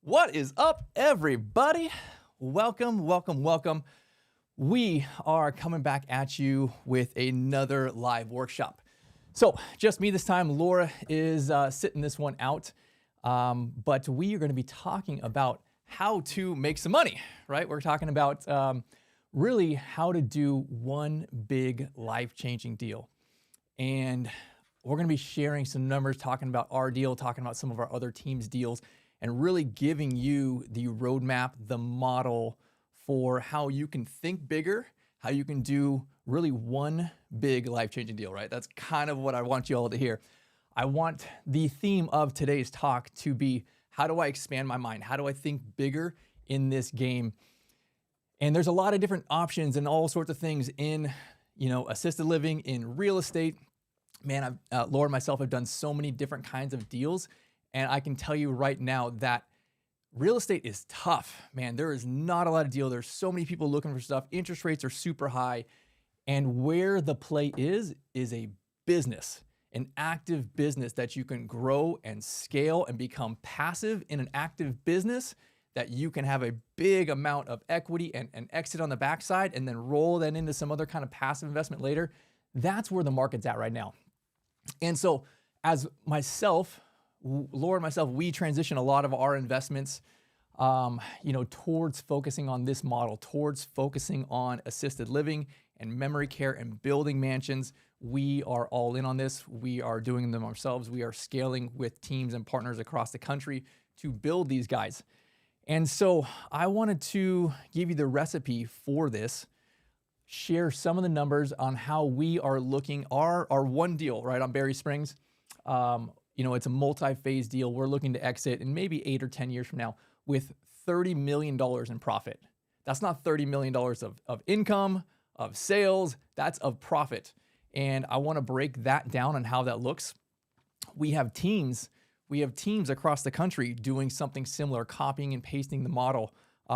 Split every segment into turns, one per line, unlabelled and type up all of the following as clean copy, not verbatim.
What is up, everybody? Welcome. We are coming back at you with another live workshop. So just me this time. Laura is sitting this one out, but we are going to be talking about how to make some money, right? We're talking about really how to do one big life-changing deal. And we're going to be sharing some numbers, talking about our deal, talking about some of our other teams' deals, and really giving you the roadmap, the model for how you can think bigger, how you can do really one big life-changing deal, right? That's kind of what I want you all to hear. I want the theme of today's talk to be, how do I expand my mind? How do I think bigger in this game? And there's a lot of different options and all sorts of things in, assisted living, in real estate. Man, Laura and myself have done so many different kinds of deals. And I can tell you right now that real estate is tough, man. There is not a lot of deal. There's so many people looking for stuff. Interest rates are super high. And where the play is a business, an active business that you can grow and scale and become passive in an active business that you can have a big amount of equity and exit on the backside and then roll that into some other kind of passive investment later. That's where the market's at right now. And so as myself, Laura and myself, we transition a lot of our investments, towards focusing on this model, towards focusing on assisted living and memory care and building mansions. We are all in on this. We are doing them ourselves. We are scaling with teams and partners across the country to build these guys. And so I wanted to give you the recipe for this, share some of the numbers on how we are looking our one deal, right, on Berry Springs. It's a multi-phase deal. We're looking to exit in maybe 8 or 10 years from now with $30 million in profit. That's not $30 million of income, of sales, that's of profit. And I want to break that down on how that looks. We have teams across the country doing something similar, copying and pasting the model.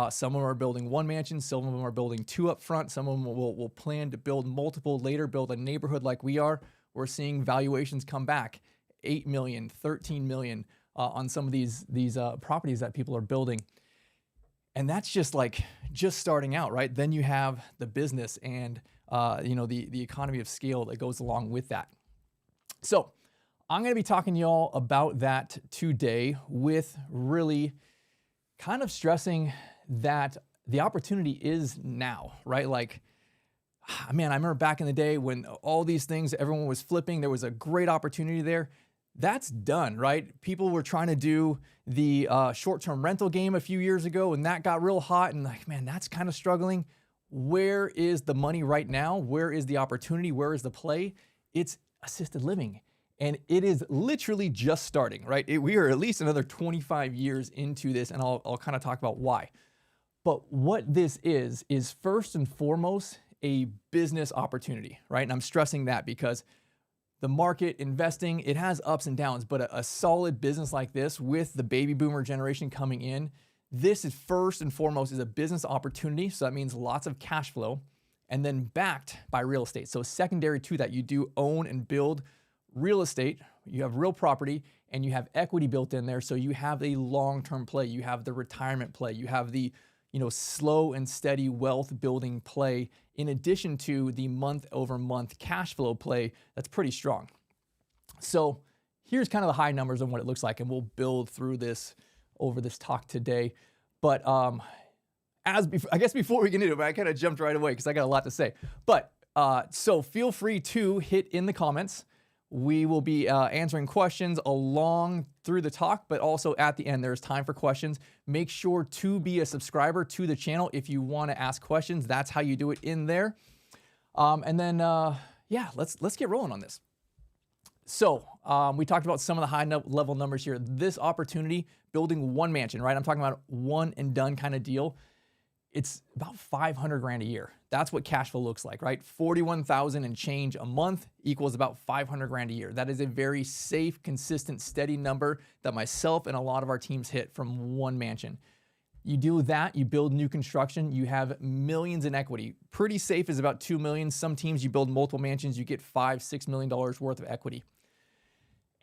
Some of them are building one mansion, some of them are building two up front, some of them will plan to build multiple later, build a neighborhood like we are. We're seeing valuations come back. 8 million, 13 million on some of these properties that people are building. And that's just starting out, right? Then you have the business and the economy of scale that goes along with that. So I'm going to be talking to y'all about that today, with really kind of stressing that the opportunity is now, right? I remember back in the day when all these things, everyone was flipping, there was a great opportunity there. That's done, right? People were trying to do the short-term rental game a few years ago, and that got real hot, and that's kind of struggling. Where is the money right now? Where is the opportunity? Where is the play? It's assisted living, and it is literally just starting, right? We are at least another 25 years into this, and I'll kind of talk about why. But what this is first and foremost a business opportunity, right? And I'm stressing that because the market, investing, it has ups and downs, but a solid business like this with the baby boomer generation coming in, this is first and foremost is a business opportunity. So that means lots of cash flow, and then backed by real estate. So secondary to that, you do own and build real estate, you have real property, and you have equity built in there. So you have a long-term play, you have the retirement play, you have the slow and steady wealth building play, in addition to the month-over-month cash flow play that's pretty strong. So here's kind of the high numbers on what it looks like, and we'll build through this over this talk today. But I guess before we get into it, I kind of jumped right away because I got a lot to say. But so feel free to hit in the comments. We will be answering questions along through the talk, but also at the end, there's time for questions. Make sure to be a subscriber to the channel if you want to ask questions. That's how you do it in there. And then, let's get rolling on this. So we talked about some of the high level numbers here. This opportunity, building one mansion, right? I'm talking about one and done kind of deal. It's about 500 grand a year. That's what cash flow looks like, right? 41,000 and change a month equals about 500 grand a year. That is a very safe, consistent, steady number that myself and a lot of our teams hit from one mansion. You do that, you build new construction, you have millions in equity. Pretty safe is about 2 million. Some teams you build multiple mansions, you get $5-6 million worth of equity.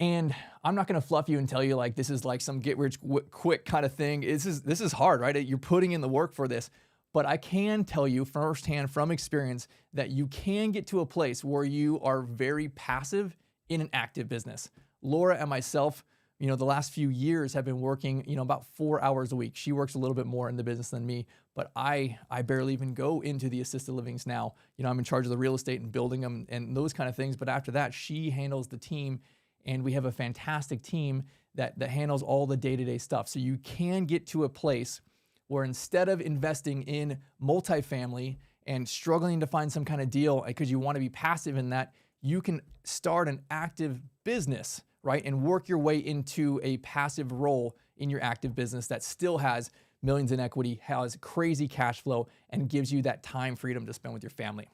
And I'm not going to fluff you and tell you like this is like some get rich quick kind of thing. This is hard, right? You're putting in the work for this. But I can tell you firsthand from experience that you can get to a place where you are very passive in an active business. Laura and myself, the last few years have been working, about 4 hours a week. She works a little bit more in the business than me, but I barely even go into the assisted livings now. I'm in charge of the real estate and building them and those kind of things. But after that, she handles the team, and we have a fantastic team that handles all the day-to-day stuff. So you can get to a place where instead of investing in multifamily and struggling to find some kind of deal because you want to be passive in that, you can start an active business, right? And work your way into a passive role in your active business that still has millions in equity, has crazy cash flow, and gives you that time freedom to spend with your family.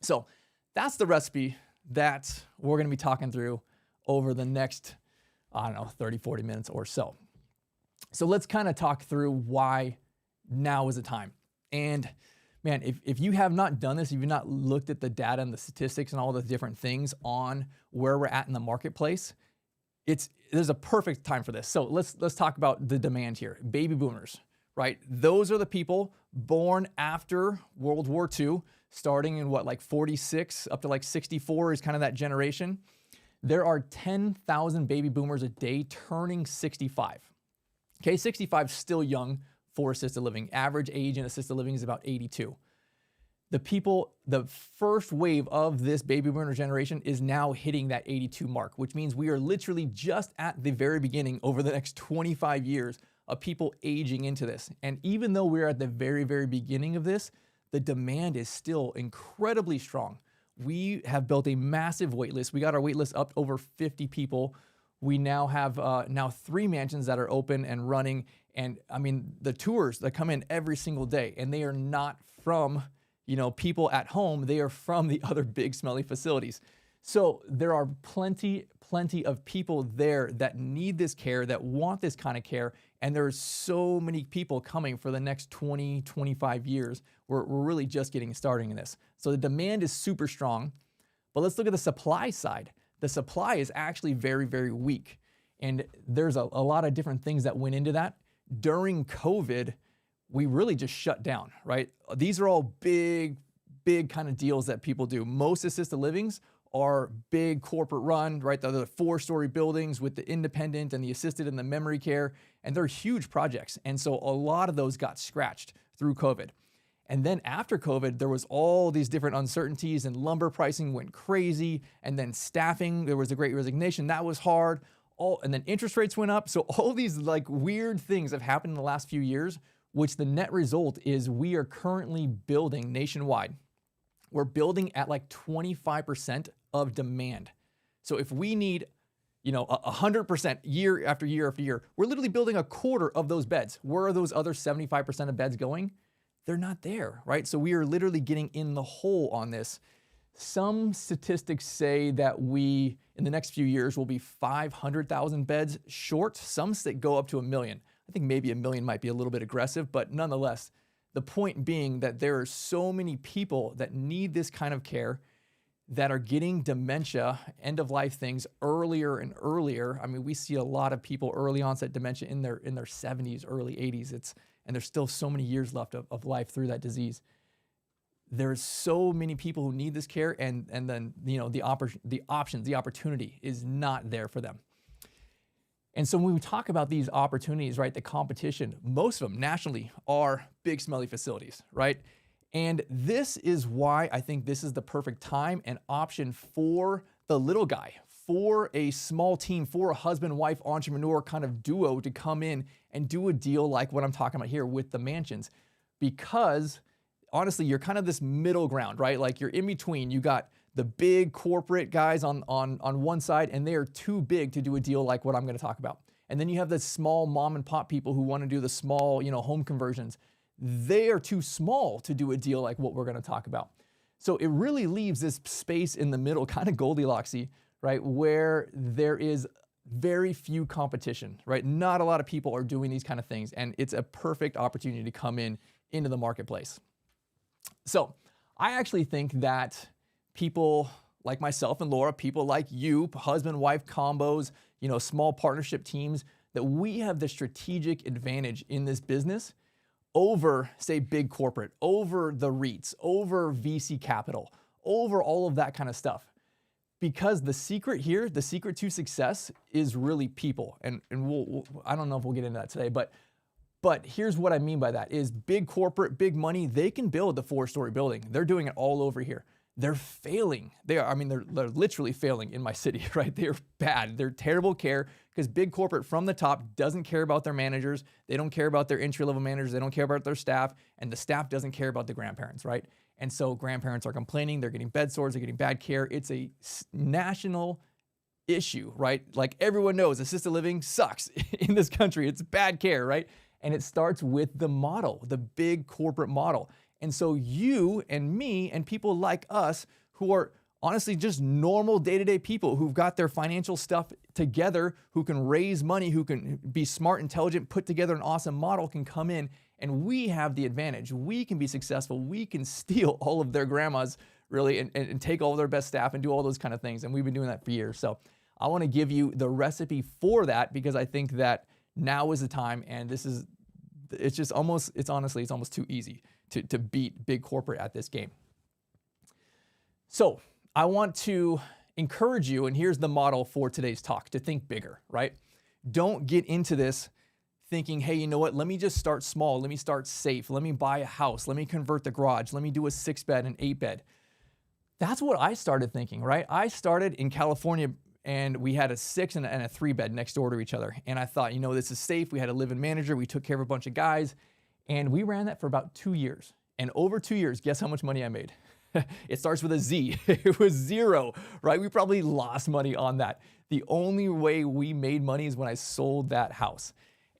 So that's the recipe that we're going to be talking through over the next, 30, 40 minutes or so. So let's kind of talk through why now is the time. And man, if you have not done this, if you've not looked at the data and the statistics and all the different things on where we're at in the marketplace, there's a perfect time for this. So let's talk about the demand here. Baby boomers, right? Those are the people born after World War II, starting in 46 up to 64 is kind of that generation. There are 10,000 baby boomers a day turning 65. Okay, 65 is still young for assisted living. Average age in assisted living is about 82. The first wave of this baby boomer generation is now hitting that 82 mark, which means we are literally just at the very beginning over the next 25 years of people aging into this. And even though we're at the very, very beginning of this, the demand is still incredibly strong. We have built a massive wait list. We got our wait list up over 50 people. We now have 3 mansions that are open and running. And I mean, the tours that come in every single day, and they are not from, people at home. They are from the other big smelly facilities. So there are plenty of people there that need this care, that want this kind of care. And there's so many people coming for the next 20, 25 years. We're really just getting started in this. So the demand is super strong, but let's look at the supply side. The supply is actually very, very weak. And there's a lot of different things that went into that. During COVID, we really just shut down, right? These are all big kind of deals that people do. Most assisted livings are big corporate run, right? They're the 4-story buildings with the independent and the assisted and the memory care, and they're huge projects. And so a lot of those got scratched through COVID. And then after COVID, there was all these different uncertainties, and lumber pricing went crazy. And then staffing, there was a great resignation. That was hard. And then interest rates went up. So all these weird things have happened in the last few years, which the net result is we are currently building nationwide. We're building at 25% of demand. So if we need, 100% year after year after year, we're literally building a quarter of those beds. Where are those other 75% of beds going? They're not there, right? So we are literally getting in the hole on this. Some statistics say that we, in the next few years, will be 500,000 beds short. Some go up to 1 million. I think maybe 1 million might be a little bit aggressive, but nonetheless, the point being that there are so many people that need this kind of care that are getting dementia, end-of-life things earlier and earlier. I mean, we see a lot of people early onset dementia in their 70s, early 80s. And there's still so many years left of life through that disease. There's so many people who need this care, and then the opportunity is not there for them. And so when we talk about these opportunities, right, the competition, most of them nationally are big smelly facilities, right? And this is why I think this is the perfect time and option for the little guy, for a small team, for a husband-wife entrepreneur kind of duo to come in and do a deal like what I'm talking about here with the mansions. Because honestly, you're kind of this middle ground, right? You're in between. You got the big corporate guys on one side, and they are too big to do a deal like what I'm going to talk about. And then you have the small mom and pop people who want to do the small, home conversions. They are too small to do a deal like what we're going to talk about. So it really leaves this space in the middle, kind of Goldilocks-y, right, where there is very few competition, right? Not a lot of people are doing these kind of things, and it's a perfect opportunity to come into the marketplace. So I actually think that people like myself and Laura, people like you, husband-wife combos, small partnership teams, that we have the strategic advantage in this business over, say, big corporate, over the REITs, over VC capital, over all of that kind of stuff. Because the secret here, the secret to success is really people. And I don't know if we'll get into that today, but here's what I mean by that is big corporate, big money, they can build the 4-story building. They're doing it all over here. They're failing. They're literally failing in my city, right? They're bad. They're terrible care because big corporate from the top doesn't care about their managers. They don't care about their entry-level managers. They don't care about their staff, and the staff doesn't care about the grandparents, right? And so grandparents are complaining. They're getting bed sores. They're getting bad care. It's a national issue, right? Like everyone knows assisted living sucks in this country. It's bad care, right? And it starts with the model, the big corporate model. And so you and me and people like us who are honestly just normal day-to-day people who've got their financial stuff together, who can raise money, who can be smart, intelligent, put together an awesome model, can come in and we have the advantage. We can be successful. We can steal all of their grandmas really and take all of their best staff and do all those kind of things. And we've been doing that for years. So I want to give you the recipe for that because I think that now is the time, and it's almost too easy to beat big corporate at this game. So I want to encourage you, and here's the model for today's talk, to think bigger, right? Don't get into this thinking, hey, you know what? Let me just start small. Let me start safe. Let me buy a house. Let me convert the garage. Let me do a 6-bed and 8-bed. That's what I started thinking, right? I started in California and we had a 6 and a 3-bed next door to each other. And I thought, this is safe. We had a live-in manager. We took care of a bunch of guys. And we ran that for about 2 years. And over 2 years, guess how much money I made? It starts with a Z. It was zero, right? We probably lost money on that. The only way we made money is when I sold that house.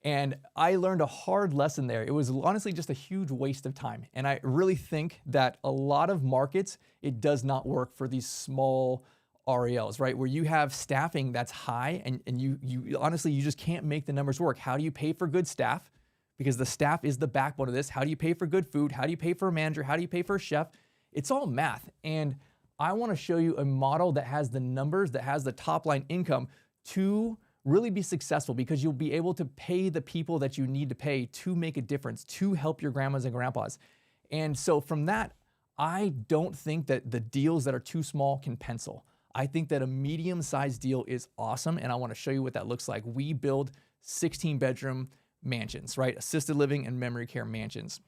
And I learned a hard lesson there. It was honestly just a huge waste of time. And I really think that a lot of markets, it does not work for these small RELs, right? Where you have staffing that's high and you honestly, you just can't make the numbers work. How do you pay for good staff? Because the staff is the backbone of this. How do you pay for good food? How do you pay for a manager? How do you pay for a chef? It's all math. And I want to show you a model that has the numbers, that has the top line income to really be successful, because you'll be able to pay the people that you need to pay to make a difference, to help your grandmas and grandpas. And so from that, I don't think that the deals that are too small can pencil. I think that a medium-sized deal is awesome, and I want to show you what that looks like. We build 16-bedroom mansions, right? Assisted living and memory care mansions.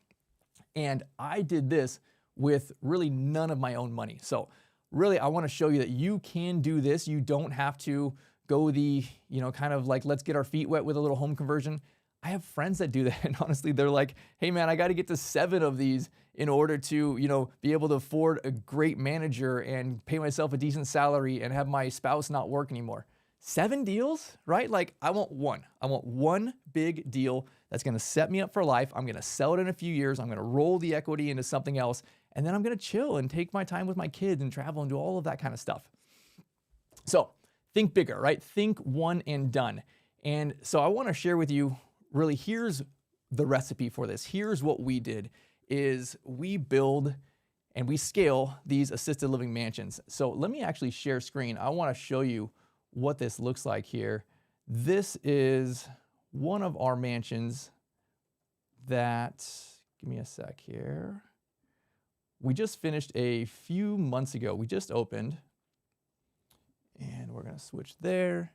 And I did this with really none of my own money. So really, I want to show you that you can do this. You don't have to go the, kind of like, let's get our feet wet with a little home conversion. I have friends that do that. And honestly, they're like, hey man, I got to get to 7 of these in order to, be able to afford a great manager and pay myself a decent salary and have my spouse not work anymore. 7 deals, right? Like I want one big deal that's going to set me up for life. I'm going to sell it in a few years. I'm going to roll the equity into something else. And then I'm going to chill and take my time with my kids and travel and do all of that kind of stuff. So think bigger, right? Think one and done. And so I want to share with you, really, here's the recipe for this. Here's what we did is we build and we scale these assisted living mansions. So let me actually share screen. I want to show you what this looks like here. This is one of our mansions that, give me a sec here. We just finished a few months ago. We just opened, and we're going to switch there.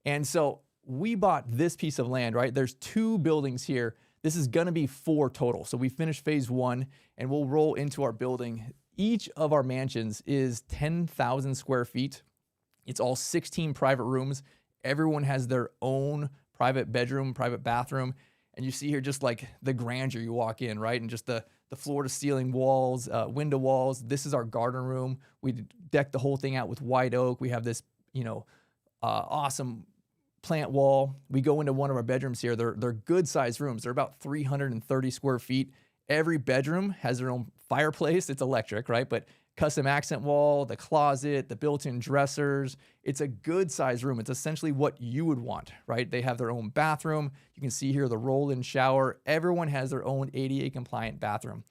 And so we bought this piece of land, right? There's 2 buildings here. This is going to be 4 total. So we finished phase 1 and we'll roll into our building. Each of our mansions is 10,000 square feet. It's all 16 private rooms. Everyone has their own private bedroom, private bathroom. And you see here just like the grandeur you walk in, right? And just the floor to ceiling walls, window walls. This is our garden room. We decked the whole thing out with white oak. We have this, awesome plant wall. We go into one of our bedrooms here. They're good sized rooms. They're about 330 square feet. Every bedroom has their own fireplace. It's electric, right? But custom accent wall, the closet, the built-in dressers. It's a good sized room. It's essentially what you would want, right? They have their own bathroom. You can see here the roll-in shower. Everyone has their own ADA compliant bathroom.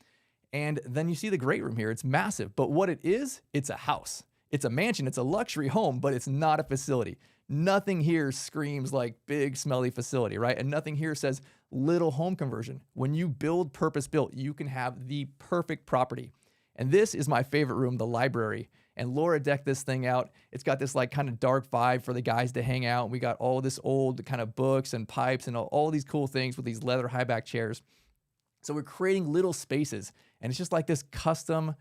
And then you see the great room here. It's massive, but what it is, it's a house. It's a mansion, it's a luxury home, but it's not a facility. Nothing here screams like big, smelly facility, right? And nothing here says little home conversion. When you build purpose-built, you can have the perfect property. And this is my favorite room, the library. And Laura decked this thing out. It's got this like kind of dark vibe for the guys to hang out. We got all this old kind of books and pipes and all these cool things with these leather high back chairs. So we're creating little spaces, and it's just like this custom,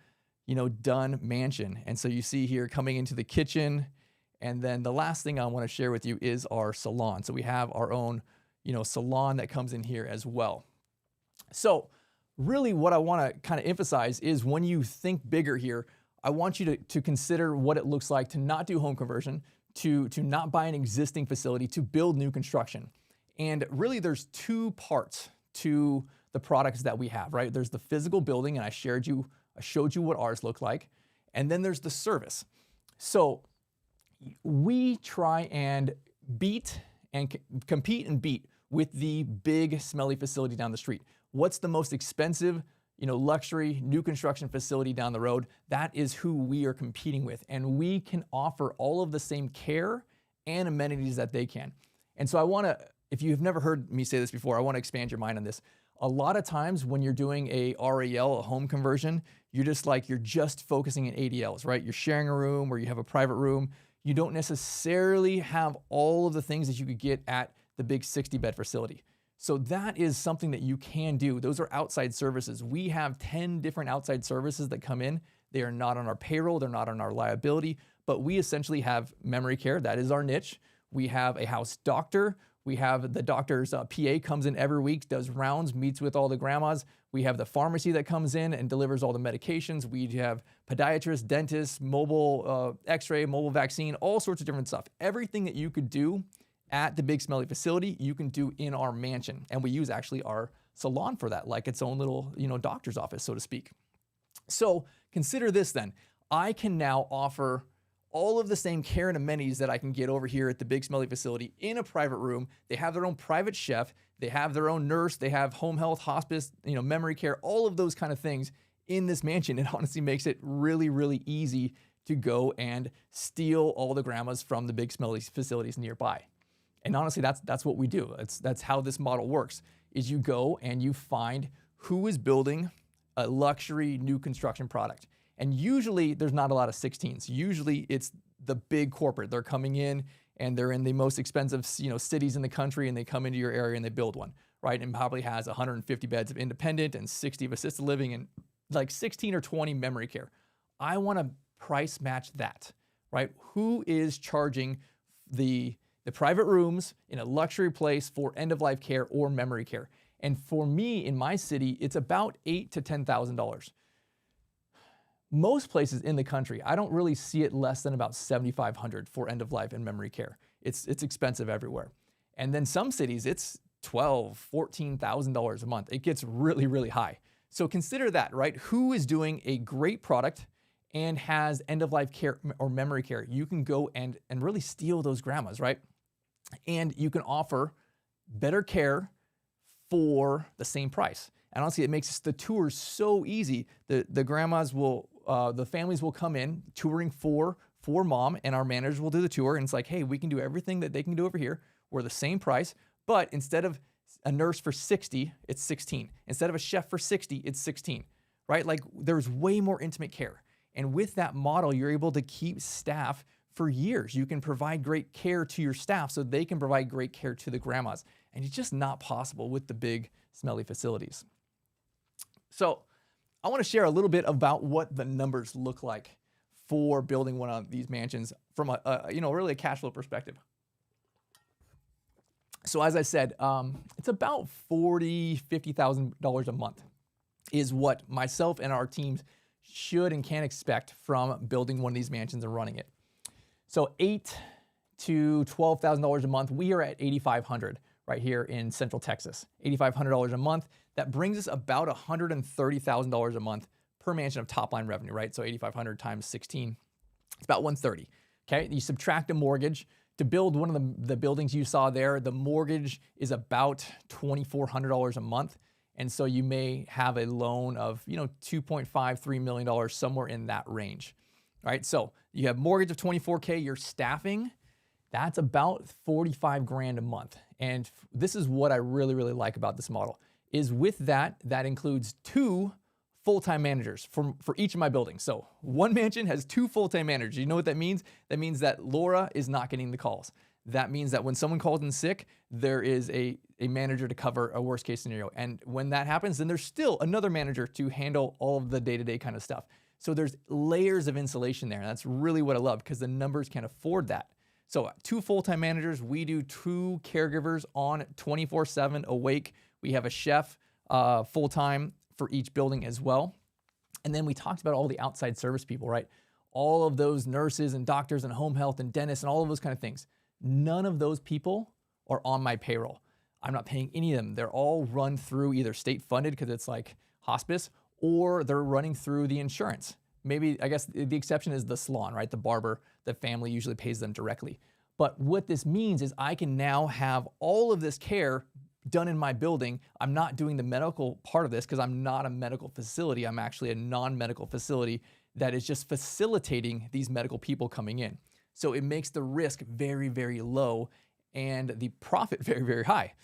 done mansion. And so you see here coming into the kitchen. And then the last thing I want to share with you is our salon. So we have our own, salon that comes in here as well. So really what I want to kind of emphasize is when you think bigger here, I want you to consider what it looks like to not do home conversion, to not buy an existing facility, to build new construction. And really there's two parts to the products that we have, right? There's the physical building, and I showed you what ours look like. And then there's the service. So we try and beat and compete and beat with the big smelly facility down the street. What's the most expensive, luxury new construction facility down the road? That is who we are competing with. And we can offer all of the same care and amenities that they can. And so if you've never heard me say this before, I want to expand your mind on this. A lot of times when you're doing a RAL, a home conversion, you're just focusing on ADLs, right? You're sharing a room or you have a private room. You don't necessarily have all of the things that you could get at the big 60-bed facility. So that is something that you can do. Those are outside services. We have 10 different outside services that come in. They are not on our payroll. They're not on our liability, but we essentially have memory care. That is our niche. We have a house doctor. We have the doctor's PA comes in every week, does rounds, meets with all the grandmas. We have the pharmacy that comes in and delivers all the medications. We have podiatrists, dentists, mobile x-ray, mobile vaccine, all sorts of different stuff. Everything that you could do at the big smelly facility, you can do in our mansion. And we use actually our salon for that, like its own little, doctor's office, so to speak. So consider this then. I can now offer all of the same care and amenities that I can get over here at the big smelly facility in a private room. They have their own private chef. They have their own nurse. They have home health, hospice, memory care, all of those kind of things in this mansion. It honestly makes it really, really easy to go and steal all the grandmas from the big smelly facilities nearby. And honestly, that's what we do. That's how this model works, is you go and you find who is building a luxury new construction product. And usually there's not a lot of 16s. Usually it's the big corporate. They're coming in and they're in the most expensive, cities in the country, and they come into your area and they build one, right? And probably has 150 beds of independent and 60 of assisted living and like 16 or 20 memory care. I want to price match that, right? Who is charging the private rooms in a luxury place for end-of-life care or memory care? And for me, in my city, it's about $8,000 to $10,000. Most places in the country, I don't really see it less than about $7,500 for end-of-life and memory care. It's expensive everywhere. And then some cities, it's $12,000, $14,000 a month. It gets really, really high. So consider that, right? Who is doing a great product and has end-of-life care or memory care? You can go and really steal those grandmas, right? And you can offer better care for the same price. And honestly, it makes the tours so easy. The grandmas will, the families will come in touring for mom, and our managers will do the tour. And it's like, hey, we can do everything that they can do over here. We're the same price, but instead of a nurse for 60, it's 16. Instead of a chef for 60, it's 16, right? Like there's way more intimate care. And with that model, you're able to keep staff for years. You can provide great care to your staff so they can provide great care to the grandmas. And it's just not possible with the big smelly facilities. So I want to share a little bit about what the numbers look like for building one of these mansions from really a cash flow perspective. So as I said, it's about $40,000, $50,000 a month is what myself and our teams should and can expect from building one of these mansions and running it. So $8,000 to $12,000 a month. We are at $8,500 right here in Central Texas. $8,500 a month. That brings us about $130,000 a month per mansion of top line revenue, right? So 8,500 times 16, it's about 130. Okay, you subtract a mortgage. To build one of the buildings you saw there, the mortgage is about $2,400 a month. And so you may have a loan of, $2.5, $3 million, somewhere in that range. All right, so you have mortgage of 24K, your staffing, that's about 45 grand a month. And this is what I really, really like about this model, is with that includes 2 full-time managers for each of my buildings. So one mansion has 2 full-time managers. You know what that means? That means that Laura is not getting the calls. That means that when someone calls in sick, there is a manager to cover a worst case scenario. And when that happens, then there's still another manager to handle all of the day-to-day kind of stuff. So there's layers of insulation there. And that's really what I love, because the numbers can't afford that. So 2 full-time managers, we do 2 caregivers on 24/7 awake. We have a chef full-time for each building as well. And then we talked about all the outside service people, right? All of those nurses and doctors and home health and dentists and all of those kind of things. None of those people are on my payroll. I'm not paying any of them. They're all run through either state funded, because it's like hospice, or they're running through the insurance. Maybe, I guess the exception is the salon, right? The barber, the family usually pays them directly. But what this means is I can now have all of this care done in my building. I'm not doing the medical part of this, because I'm not a medical facility. I'm actually a non-medical facility that is just facilitating these medical people coming in. So it makes the risk very, very low and the profit very, very high.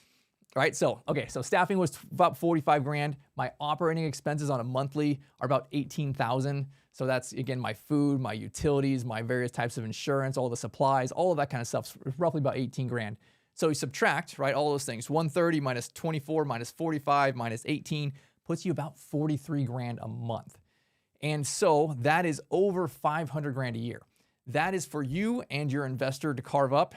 All right, so staffing was about 45 grand. My operating expenses on a monthly are about 18,000. So that's, again, my food, my utilities, my various types of insurance, all the supplies, all of that kind of stuff, roughly about 18 grand. So you subtract, right, all those things. 130 minus 24 minus 45 minus 18 puts you about 43 grand a month. And so that is over 500 grand a year. That is for you and your investor to carve up.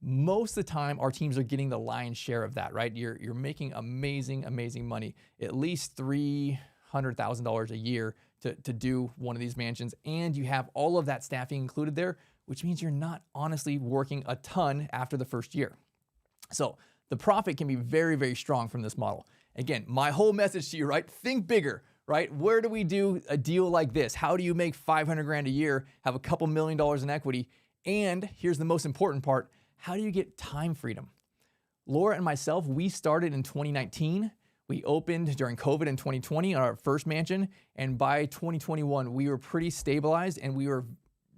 Most of the time, our teams are getting the lion's share of that, right? You're making amazing, amazing money, at least $300,000 a year to do one of these mansions. And you have all of that staffing included there, which means you're not honestly working a ton after the first year. So the profit can be very, very strong from this model. Again, my whole message to you, right? Think bigger, right? Where do we do a deal like this? How do you make 500 grand a year, have a couple $1 million in equity? And here's the most important part. How do you get time freedom? Laura and myself, we started in 2019. We opened during COVID in 2020 on our first mansion. And by 2021, we were pretty stabilized and we were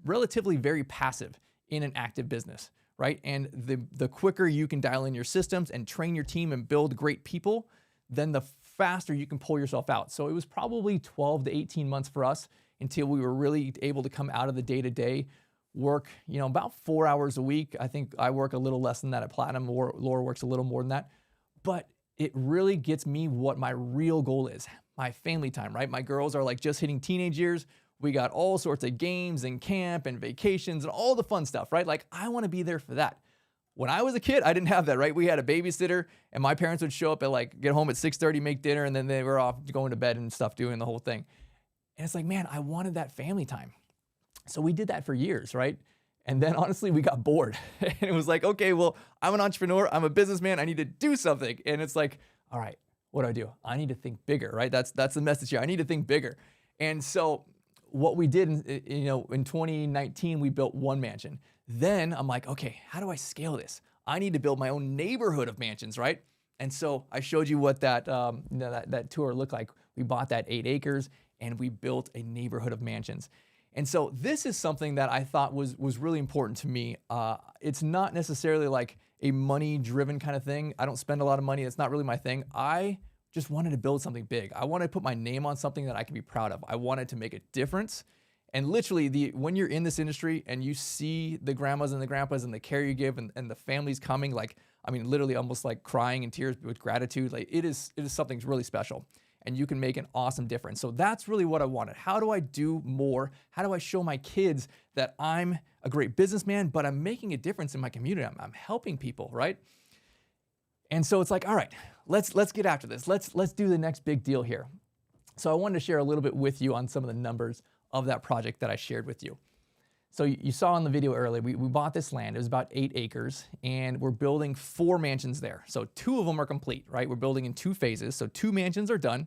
relatively very passive in an active business, right? And the quicker you can dial in your systems and train your team and build great people, then the faster you can pull yourself out. So it was probably 12 to 18 months for us until we were really able to come out of the day-to-day work, about 4 hours a week. I think I work a little less than that at Platinum. Laura works a little more than that. But it really gets me what my real goal is, my family time, right? My girls are like just hitting teenage years. We got all sorts of games and camp and vacations and all the fun stuff, right? Like, I want to be there for that. When I was a kid, I didn't have that, right? We had a babysitter and my parents would show up at get home at 6:30, make dinner, and then they were off going to bed and stuff, doing the whole thing. And it's like, man, I wanted that family time. So we did that for years, right? And then honestly, we got bored. And it was like, okay, well, I'm an entrepreneur. I'm a businessman. I need to do something. And it's like, all right, what do? I need to think bigger, right? That's the message here. I need to think bigger. And so what we did, in 2019, we built one mansion. Then I'm like, okay, how do I scale this? I need to build my own neighborhood of mansions, right? And so I showed you what that tour looked like. We bought that 8 acres and we built a neighborhood of mansions. And so this is something that I thought was really important to me. It's not necessarily like a money-driven kind of thing. I don't spend a lot of money. It's not really my thing. I just wanted to build something big. I wanted to put my name on something that I can be proud of. I wanted to make a difference. And literally, when you're in this industry and you see the grandmas and the grandpas and the care you give and the families coming, literally almost like crying in tears with gratitude, it is something really special. And you can make an awesome difference. So that's really what I wanted. How do I do more? How do I show my kids that I'm a great businessman, but I'm making a difference in my community? I'm helping people, right? And so it's like, all right, let's get after this. Let's do the next big deal here. So I wanted to share a little bit with you on some of the numbers of that project that I shared with you. So you saw in the video earlier, we bought this land. It was about 8 acres, and we're building 4 mansions there. So 2 of them are complete, right? We're building in 2 phases. So 2 mansions are done.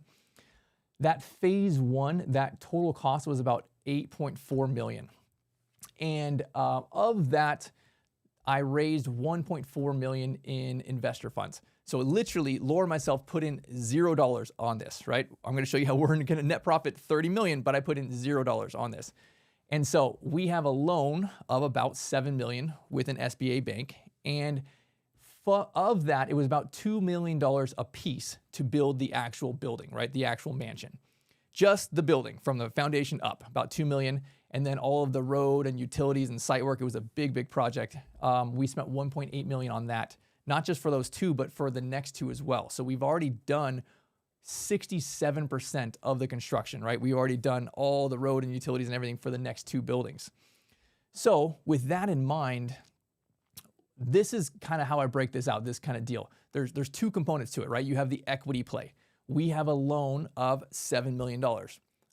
That phase 1, that total cost was about $8.4 million. And of that, I raised $1.4 million in investor funds. So literally, Laura and myself put in $0 on this, right? I'm going to show you how we're going to net profit $30 million, but I put in $0 on this. And so we have a loan of about $7 million with an SBA bank. And of that, it was about $2 million a piece to build the actual building, right? The actual mansion. Just the building from the foundation up, about $2 million. And then all of the road and utilities and site work, it was a big, big project. We spent $1.8 million on that, not just for those two, but for the next two as well. So we've already done 67% of the construction, right? We've already done all the road and utilities and everything for the next two buildings. So with that in mind, this is kind of how I break this out, this kind of deal. There's two components to it, right? You have the equity play. We have a loan of $7 million.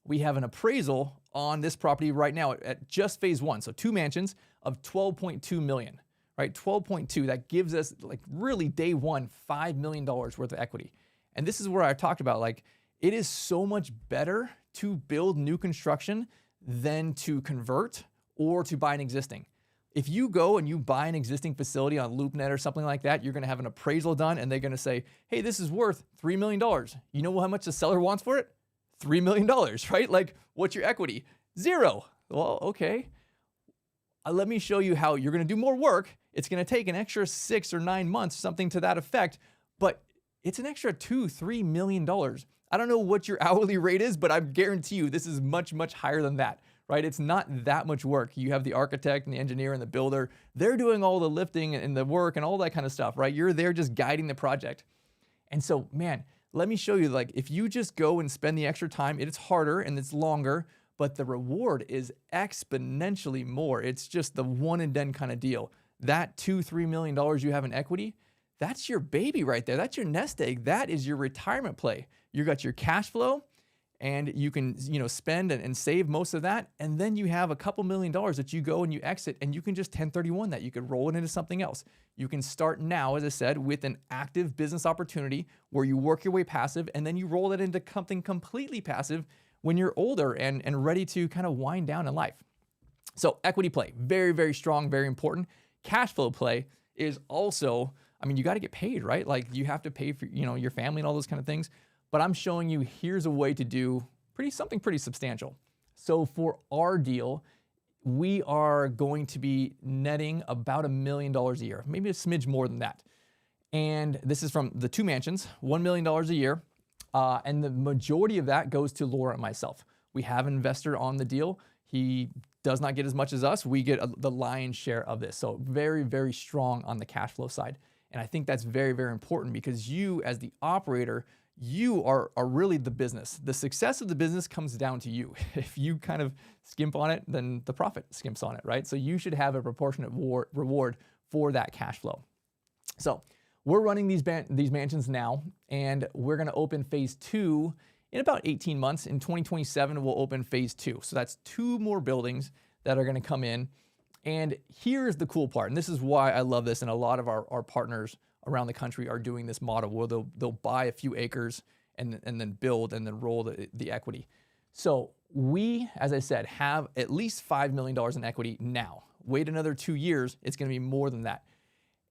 We have an appraisal on this property right now at just phase one. So two mansions of $12.2 million, right? 12.2, that gives us like really day one, $5 million worth of equity. And this is where I talked about, like, it is so much better to build new construction than to convert or to buy an existing. If you go and you buy an existing facility on LoopNet or something like that, you're going to have an appraisal done and they're going to say, hey, this is worth $3 million. You know how much the seller wants for it? $3 million, right? Like, what's your equity? $0. Well, okay. Let me show you how you're going to do more work. It's going to take an extra 6 or 9 months, something to that effect, but it's an extra $2-3 million. I don't know what your hourly rate is, but I guarantee you this is much, much higher than that, right? It's not that much work. You have the architect and the engineer and the builder. They're doing all the lifting and the work and all that kind of stuff, right? You're there just guiding the project. And so, man, let me show you, like, if you just go and spend the extra time, it's harder and it's longer, but the reward is exponentially more. It's just the one and done kind of deal. That $2-3 million you have in equity, that's your baby right there. That's your nest egg. That is your retirement play. You got your cash flow and you can, spend and save most of that. And then you have a couple $1 million that you go and you exit and you can just 1031 that. You could roll it into something else. You can start now, as I said, with an active business opportunity where you work your way passive and then you roll it into something completely passive when you're older and ready to kind of wind down in life. So equity play, very, very strong, very important. Cash flow play is also, you got to get paid, right? Like, you have to pay for, your family and all those kind of things. But I'm showing you, here's a way to do something pretty substantial. So for our deal, we are going to be netting about $1 million a year, maybe a smidge more than that. And this is from the two mansions, $1 million a year. And the majority of that goes to Laura and myself. We have an investor on the deal. He does not get as much as us. We get the lion's share of this. So very, very strong on the cash flow side. And I think that's very, very important because you, as the operator, you are really the business. The success of the business comes down to you. If you kind of skimp on it, then the profit skimps on it, right? So you should have a proportionate reward for that cash flow. So we're running these mansions now, and we're going to open phase 2 in about 18 months. In 2027, we'll open phase 2. So that's 2 more buildings that are going to come in. And here's the cool part, and this is why I love this, and a lot of our partners around the country are doing this model where they'll buy a few acres and then build and then roll the equity. So we, as I said, have at least $5 million in equity now. Wait another 2 years, it's going to be more than that.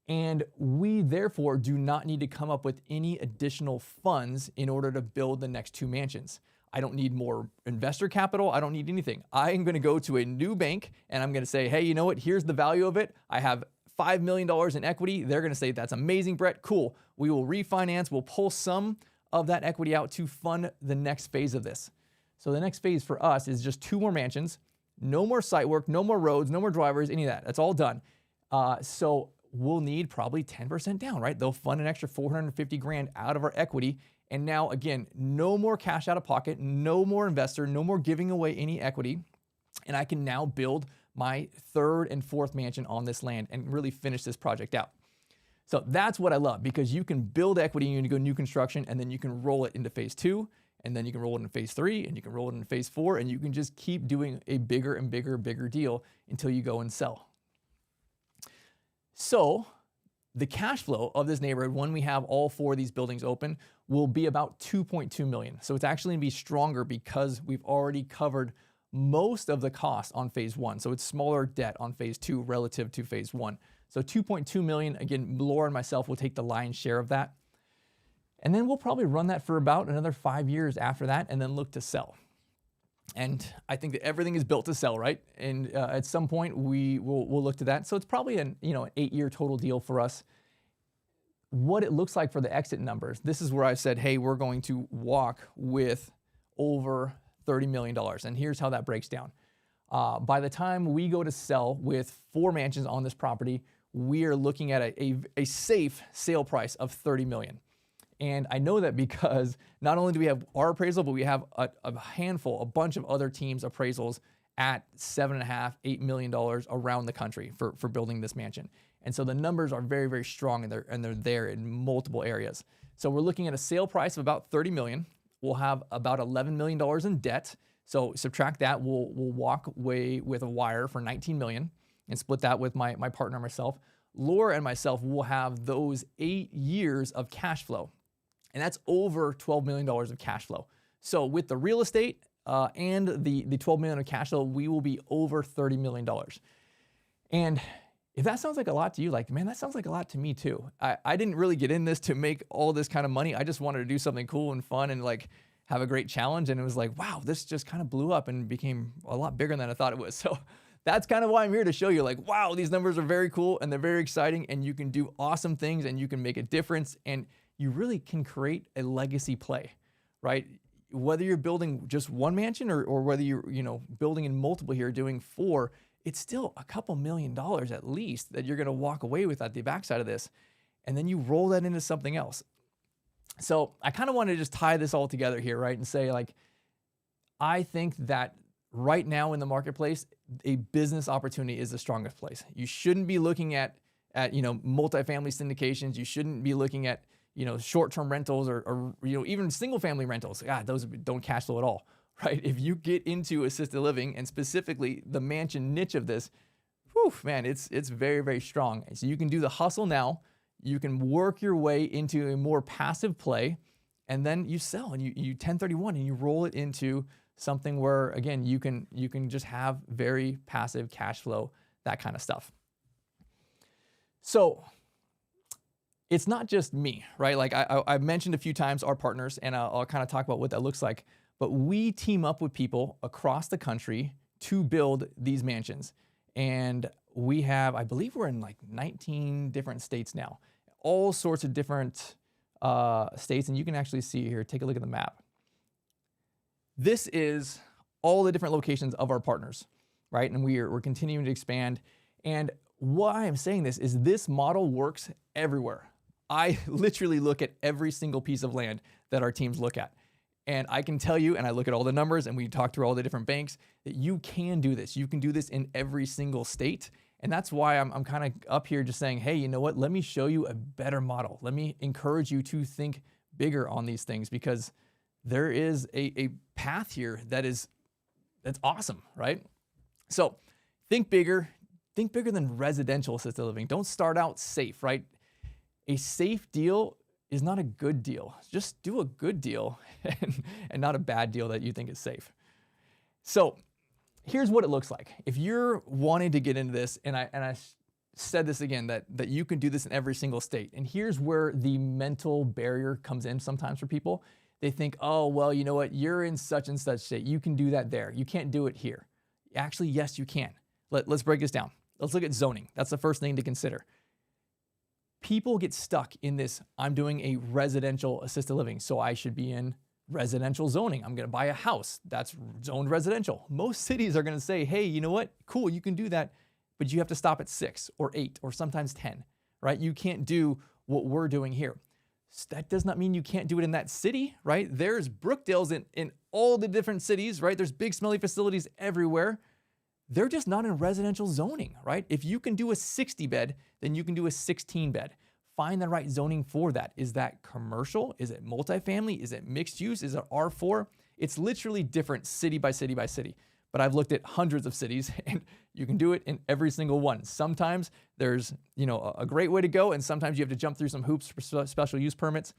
And we therefore do not need to come up with any additional funds in order to build the next 2 mansions. I don't need more investor capital. I don't need anything. I am going to go to a new bank and I'm going to say, hey, you know what? Here's the value of it. I have $5 million in equity. They're going to say, that's amazing, Brett. Cool. We will refinance. We'll pull some of that equity out to fund the next phase of this. So the next phase for us is just 2 more mansions, no more site work, no more roads, no more drivers, any of that. That's all done. So we'll need probably 10% down, right? They'll fund an extra $450,000 out of our equity. And now, again, no more cash out of pocket, no more investor, no more giving away any equity. And I can now build my 3rd and 4th mansion on this land and really finish this project out. So that's what I love, because you can build equity and you can go new construction and then you can roll it into phase 2 and then you can roll it into phase 3 and you can roll it into phase 4 and you can just keep doing a bigger and bigger deal until you go and sell. So the cash flow of this neighborhood, when we have all 4 of these buildings open, will be about $2.2 million. So it's actually going to be stronger because we've already covered most of the cost on phase 1. So it's smaller debt on phase 2 relative to phase 1. So $2.2 million, again, Laura and myself will take the lion's share of that. And then we'll probably run that for about another 5 years after that and then look to sell. And I think that everything is built to sell, right? And at some point we'll look to that. So it's probably an 8-year total deal for us. What it looks like for the exit numbers, this is where I said, hey, we're going to walk with over $30 million. And here's how that breaks down. By the time we go to sell with 4 mansions on this property, we are looking at a safe sale price of $30 million. And I know that because not only do we have our appraisal, but we have a bunch of other teams' appraisals at $7.5, $8 million around the country for building this mansion. And so the numbers are very, very strong, and they're there in multiple areas. So we're looking at a sale price of about $30 million. We'll have about $11 million in debt. So subtract that, we'll walk away with a wire for $19 million and split that with my partner and myself. Laura and myself will have those 8 years of cash flow. And that's over $12 million of cash flow. So with the real estate and the $12 million of cash flow, we will be over $30 million. And if that sounds like a lot to you, like, man, that sounds like a lot to me too. I didn't really get in this to make all this kind of money. I just wanted to do something cool and fun and like have a great challenge. And it was like, wow, this just kind of blew up and became a lot bigger than I thought it was. So that's kind of why I'm here, to show you like, wow, these numbers are very cool and they're very exciting, and you can do awesome things and you can make a difference, and you really can create a legacy play, right? Whether you're building just one mansion or whether you're building in multiple here, doing 4, it's still a couple $1 million at least that you're gonna walk away with at the backside of this. And then you roll that into something else. So I kind of want to just tie this all together here, right? And say like, I think that right now in the marketplace, a business opportunity is the strongest place. You shouldn't be looking at multifamily syndications. You shouldn't be looking at short-term rentals or even single-family rentals. God, those don't cash flow at all, right? If you get into assisted living, and specifically the mansion niche of this, whew, man, it's very, very strong. So you can do the hustle now. You can work your way into a more passive play, and then you sell and you 1031 and you roll it into something where, again, you can just have very passive cash flow, that kind of stuff. So it's not just me, right? Like I've mentioned a few times our partners, and I'll kind of talk about what that looks like. But we team up with people across the country to build these mansions. And we have, I believe we're in like 19 different states now, all sorts of different states. And you can actually see here, take a look at the map. This is all the different locations of our partners, right? And we're continuing to expand. And why I'm saying this is this model works everywhere. I literally look at every single piece of land that our teams look at. And I can tell you, and I look at all the numbers, and we talk through all the different banks, that you can do this. You can do this in every single state. And that's why I'm kind of up here just saying, hey, you know what? Let me show you a better model. Let me encourage you to think bigger on these things, because there is a path here that's awesome, right? So think bigger than residential assisted living. Don't start out safe, right? A safe deal is not a good deal. Just do a good deal and not a bad deal that you think is safe. So here's what it looks like. If you're wanting to get into this, and I said this again, that you can do this in every single state. And here's where the mental barrier comes in sometimes for people. They think, oh, well, you know what? You're in such and such state. You can do that there. You can't do it here. Actually, yes, you can. Let's break this down. Let's look at zoning. That's the first thing to consider. People get stuck in this, I'm doing a residential assisted living, so I should be in residential zoning. I'm gonna buy a house that's zoned residential. Most cities are gonna say, hey, you know what? Cool, you can do that, but you have to stop at 6 or 8 or sometimes 10, right? You can't do what we're doing here. That does not mean you can't do it in that city, right? There's Brookdales in all the different cities, right? There's big smelly facilities everywhere. They're just not in residential zoning, right? If you can do a 60 bed, then you can do a 16 bed. Find the right zoning for that. Is that commercial? Is it multifamily? Is it mixed use? Is it R4? It's literally different city by city by city. But I've looked at hundreds of cities, and you can do it in every single one. Sometimes there's a great way to go, and sometimes you have to jump through some hoops for special use permits.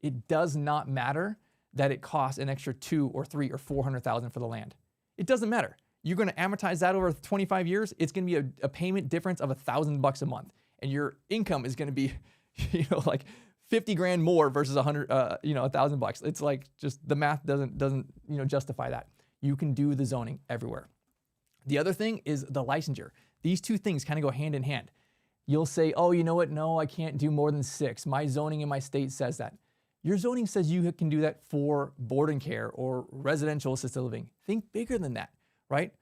It does not matter that it costs an extra $200,000 or $300,000 or $400,000 for the land. It doesn't matter. You're going to amortize that over 25 years. It's going to be a payment difference of $1,000 a month, and your income is going to be, like 50 grand more versus 100, $1,000. It's like just the math doesn't justify that. You can do the zoning everywhere. The other thing is the licensure. These two things kind of go hand in hand. You'll say, oh, you know what? No, I can't do more than 6. My zoning in my state says that. Your zoning says you can do that for board and care or residential assisted living. Think bigger than that, right?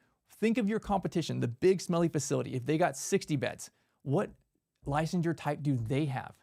Think of your competition, the big smelly facility. If they got 60 beds, what licensure type do they have?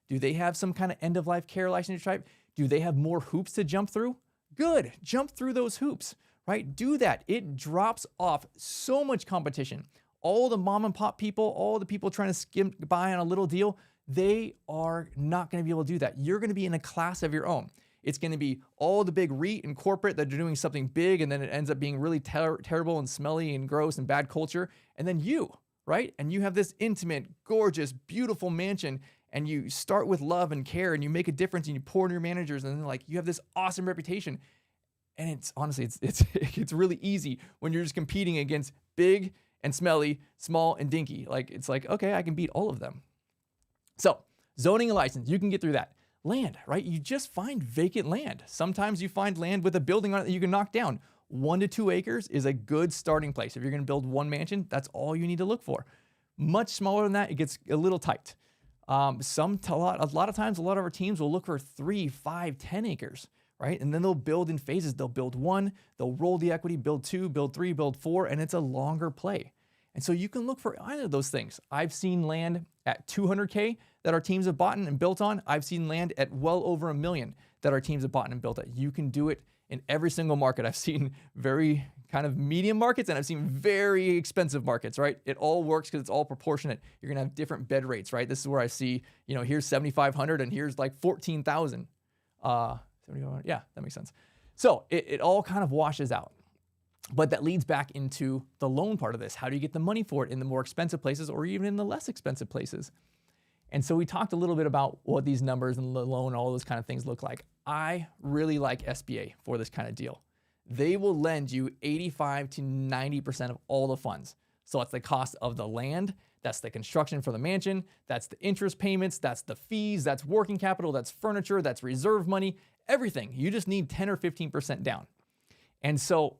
Do they have some kind of end-of-life care licensure type? Do they have more hoops to jump through? Good, jump through those hoops, right? Do that. It drops off so much competition. All the mom and pop people, all the people trying to skim by on a little deal, they are not going to be able to do that. You're going to be in a class of your own. It's going to be all the big REIT and corporate that are doing something big, and then it ends up being really terrible and smelly and gross and bad culture. And then you, right? And you have this intimate, gorgeous, beautiful mansion, and you start with love and care, and you make a difference, and you pour into your managers, and then you have this awesome reputation. And it's honestly, it's really easy when you're just competing against big and smelly, small and dinky. It's like, okay, I can beat all of them. So zoning and license, you can get through that. Land, right? You just find vacant land. Sometimes you find land with a building on it that you can knock down. 1 to 2 acres is a good starting place. If you're going to build one mansion, that's all you need to look for. Much smaller than that, it gets a little tight. A lot of times, a lot of our teams will look for 3, 5, 10 acres, right? And then they'll build in phases. They'll build 1, they'll roll the equity, build 2, build 3, build 4, and it's a longer play. And so you can look for either of those things. I've seen land at 200K that our teams have bought and built on. I've seen land at well over $1 million that our teams have bought and built at. You can do it in every single market. I've seen very kind of medium markets, and I've seen very expensive markets, right? It all works because it's all proportionate. You're gonna have different bed rates, right? This is where I see, here's 7,500 and here's like 14,000. 7,500, yeah, that makes sense. So it all kind of washes out. But that leads back into the loan part of this. How do you get the money for it in the more expensive places or even in the less expensive places? And so we talked a little bit about what these numbers and the loan, all those kind of things look like. I really like SBA for this kind of deal. They will lend you 85 to 90% of all the funds. So that's the cost of the land, that's the construction for the mansion, that's the interest payments, that's the fees, that's working capital, that's furniture, that's reserve money, everything. You just need 10 or 15% down. And so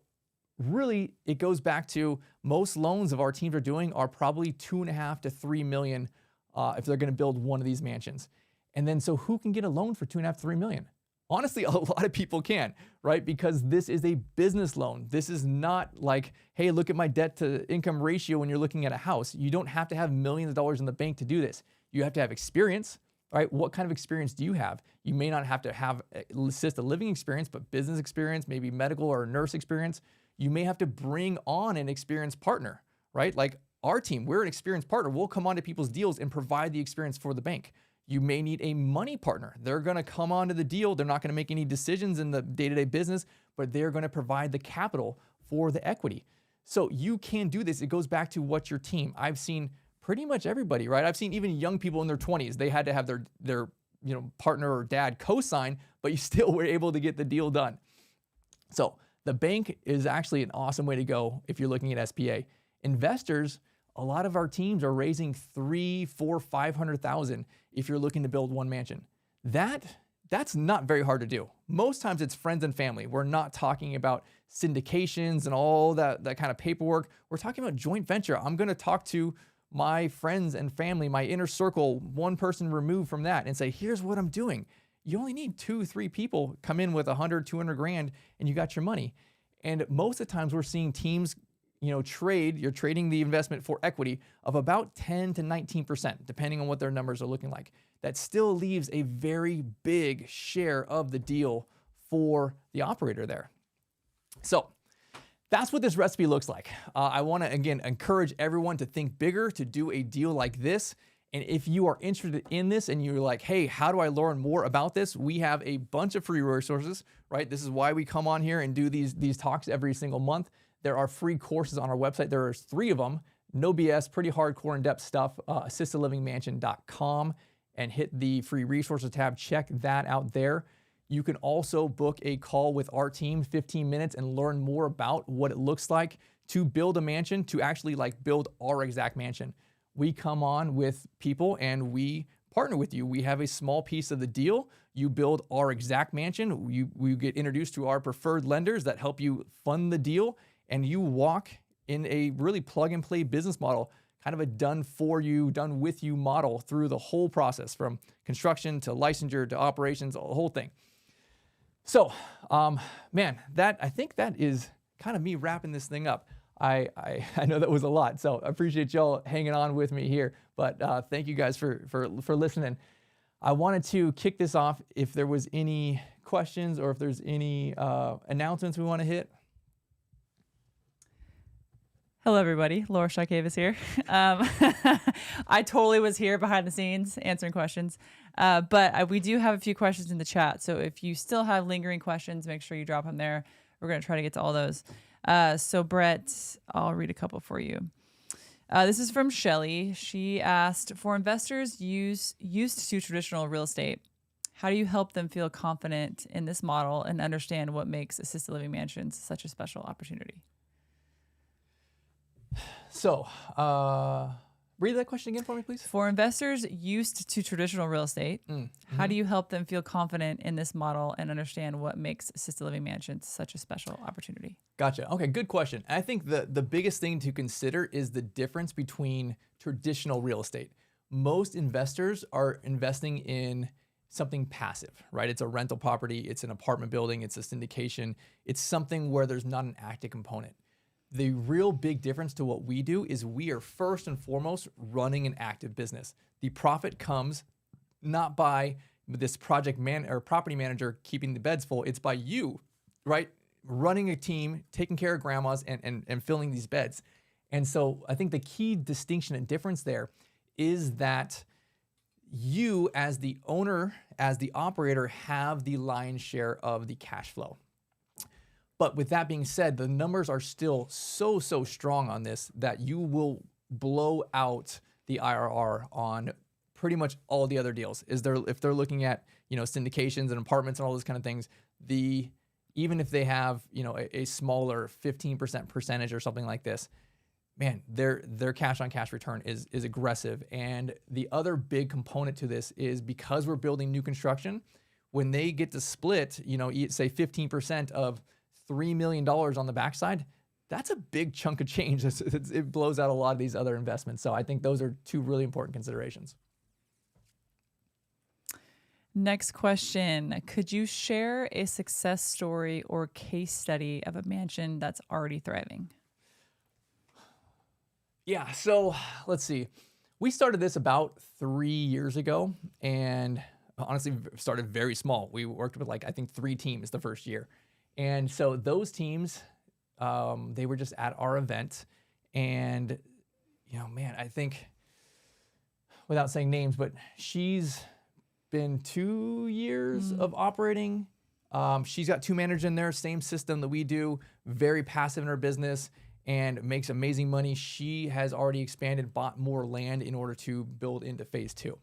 really, it goes back to most loans of our teams are doing are probably 2.5 to 3 million if they're going to build one of these mansions. And then so who can get a loan for 2.5 to 3 million? Honestly, a lot of people can, right? Because this is a business loan. This is not like, hey, look at my debt to income ratio when you're looking at a house. You don't have to have millions of dollars in the bank to do this. You have to have experience, right? What kind of experience do you have? You may not have to have assisted living experience, but business experience, maybe medical or nurse experience. You may have to bring on an experienced partner, right? Like our team, we're an experienced partner. We'll come onto people's deals and provide the experience for the bank. You may need a money partner. They're going to come onto the deal. They're not going to make any decisions in the day-to-day business, but they're going to provide the capital for the equity. So you can do this. It goes back to what's your team. I've seen pretty much everybody, right? I've seen even young people in their 20s. They had to have their partner or dad co-sign, but you still were able to get the deal done. So the bank is actually an awesome way to go if you're looking at SBA. Investors, a lot of our teams are raising $300,000, $400,000, $500,000 if you're looking to build one mansion. That's not very hard to do. Most times it's friends and family. We're not talking about syndications and all that kind of paperwork. We're talking about joint venture. I'm going to talk to my friends and family, my inner circle, one person removed from that, and say, here's what I'm doing. You only need 2-3 people come in with 100, 200 grand and you got your money. And most of the times we're seeing teams, you're trading the investment for equity of about 10 to 19%, depending on what their numbers are looking like. That still leaves a very big share of the deal for the operator there. So that's what this recipe looks like. I want to, again, encourage everyone to think bigger, to do a deal like this. And if you are interested in this and you're like, hey, how do I learn more about this? We have a bunch of free resources, right? This is why we come on here and do these talks every single month. There are free courses on our website. There are 3 of them, no BS, pretty hardcore in-depth stuff, assistedlivingmansion.com, and hit the free resources tab. Check that out there. You can also book a call with our team, 15 minutes, and learn more about what it looks like to build a mansion, to actually build our exact mansion. We come on with people and we partner with you. We have a small piece of the deal. You build our exact mansion. We get introduced to our preferred lenders that help you fund the deal, and you walk in a really plug and play business model, kind of a done for you, done with you model through the whole process, from construction to licensure to operations, the whole thing. So, man, I think that is kind of me wrapping this thing up. I know that was a lot, so I appreciate y'all hanging on with me here. But thank you guys for listening. I wanted to kick this off if there was any questions or if there's any announcements we want to hit.
Hello, everybody. Laura Chotkevys here. I totally was here behind the scenes answering questions, but we do have a few questions in the chat. So if you still have lingering questions, make sure you drop them there. We're going to try to get to all those. So Brett, I'll read a couple for you. This is from Shelly. She asked, for investors used to traditional real estate, how do you help them feel confident in this model and understand what makes assisted living mansions such a special opportunity?
So, read that question again for me, please.
For investors used to traditional real estate, how do you help them feel confident in this model and understand what makes assisted living mansions such a special opportunity?
Gotcha. Okay, good question. I think the biggest thing to consider is the difference between traditional real estate. Most investors are investing in something passive, right? It's a rental property, it's an apartment building, it's a syndication, it's something where there's not an active component. The real big difference to what we do is we are first and foremost running an active business. The profit comes not by this property manager keeping the beds full. It's by you, right? Running a team, taking care of grandmas and filling these beds. And so I think the key distinction and difference there is that you as the owner, as the operator, have the lion's share of the cash flow. But with that being said, the numbers are still so strong on this that you will blow out the IRR on pretty much all the other deals. If they're looking at, syndications and apartments and all those kind of things, even if they have, a smaller 15% percentage or something like this, man, their cash on cash return is aggressive. And the other big component to this is because we're building new construction, when they get to split, say 15% of $3 million on the backside, that's a big chunk of change. It blows out a lot of these other investments. So I think those are two really important considerations.
Next question. Could you share a success story or case study of a mansion that's already thriving?
Yeah, so let's see. We started this about 3 years ago and honestly started very small. We worked with I think 3 teams the first year. And so those teams, they were just at our event, and I think, without saying names, but she's been 2 years of operating. She's got 2 managers in there, same system that we do, very passive in her business, and makes amazing money. She has already expanded, bought more land in order to build into phase 2.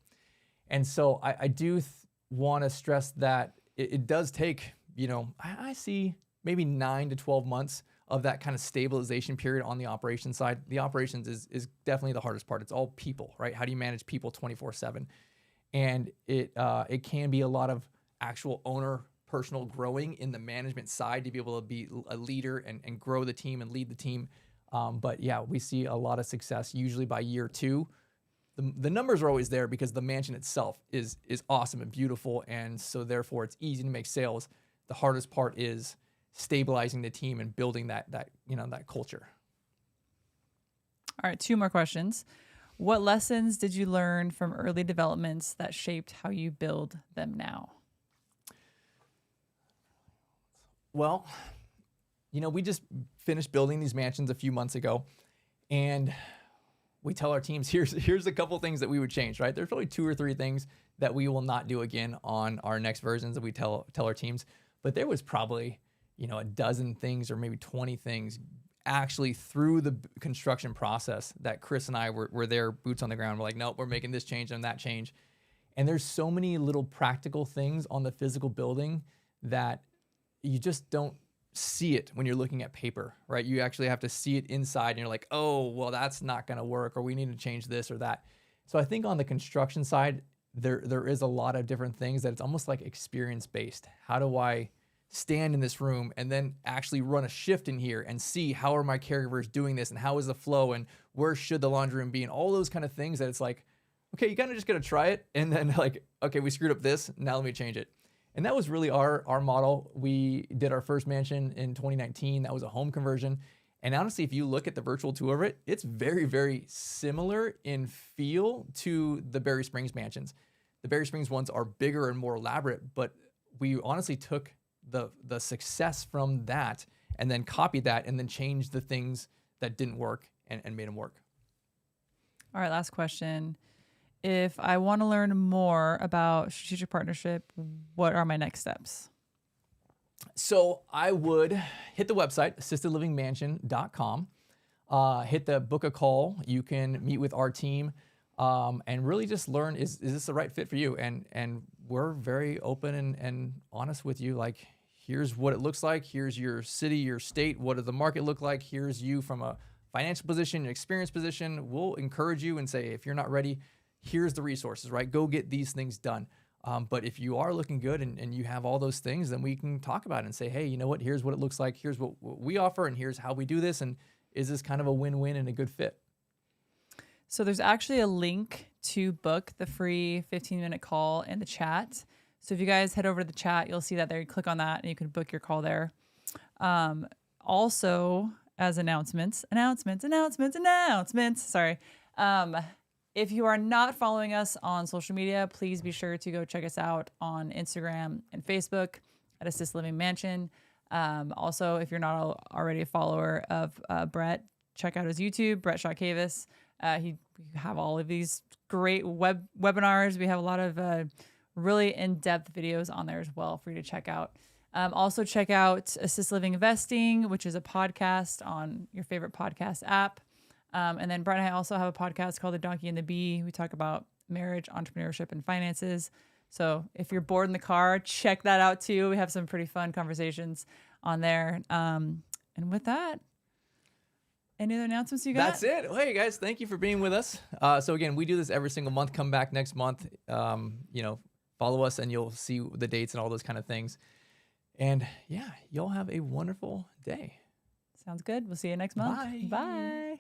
And so I do want to stress that it does take, I see maybe 9 to 12 months of that kind of stabilization period on the operations side. The operations is definitely the hardest part. It's all people, right? How do you manage people 24/7? And it can be a lot of actual owner personal growing in the management side to be able to be a leader and grow the team and lead the team. But yeah, we see a lot of success usually by year 2. The numbers are always there because the mansion itself is awesome and beautiful, and so therefore it's easy to make sales. The hardest part is stabilizing the team and building that culture.
All right, 2 more questions. What lessons did you learn from early developments that shaped how you build them now?
Well, we just finished building these mansions a few months ago, and we tell our teams, here's a couple things that we would change, right? There's probably 2 or 3 things that we will not do again on our next versions that we tell our teams. But there was probably, a dozen things or maybe 20 things actually through the construction process that Chris and I were there, boots on the ground. We're like, nope, we're making this change and that change. And there's so many little practical things on the physical building that you just don't see it when you're looking at paper, right? You actually have to see it inside and you're like, oh, well, that's not going to work, or we need to change this or that. So I think on the construction side, there is a lot of different things that it's almost like experience based. How do I stand in this room and then actually run a shift in here and see how are my caregivers doing this and how is the flow and where should the laundry room be and all those kind of things that it's like, okay, you kind of just got to try it. And then like, okay, we screwed up this. Now let me change it. And that was really our model. We did our first mansion in 2019. That was a home conversion. And honestly, if you look at the virtual tour of it, it's very, very similar in feel to the Berry Springs mansions. The Berry Springs ones are bigger and more elaborate, but we honestly took the success from that and then copied that and then changed the things that didn't work and made them work.
All right, last question. If I want to learn more about strategic partnership, what are my next steps?
So I would hit the website, assistedlivingmansion.com, hit the book a call. You can meet with our team and really just learn, is this the right fit for you? And we're very open and honest with you. Like, here's what it looks like. Here's your city, your state. What does the market look like? Here's you from a financial position, an experience position. We'll encourage you and say, if you're not ready, here's the resources, right? Go get these things done. But if you are looking good and you have all those things, then we can talk about it and say, hey, you know what? Here's what it looks like. Here's what we offer, and here's how we do this. And is this kind of a win-win and a good fit?
So there's actually a link to book the free 15-minute call in the chat. So if you guys head over to the chat, you'll see that there. You click on that, and you can book your call there. Also, as announcements. Sorry. If you are not following us on social media, please be sure to go check us out on Instagram and Facebook at Assist Living Mansion. Also, if you're not already a follower of Brett, check out his YouTube, Brett Chotkevys. We have all of these great webinars. We have a lot of really in-depth videos on there as well for you to check out. Also, check out Assist Living Investing, which is a podcast on your favorite podcast app. And then Brett and I also have a podcast called The Donkey and the Bee. We talk about marriage, entrepreneurship, and finances. So if you're bored in the car, check that out too. We have some pretty fun conversations on there. And with that, any other announcements you got?
That's it. Well, hey guys, thank you for being with us. So again, we do this every single month. Come back next month. Follow us and you'll see the dates and all those kind of things. And yeah, y'all have a wonderful day.
Sounds good. We'll see you next month.
Bye.
Bye.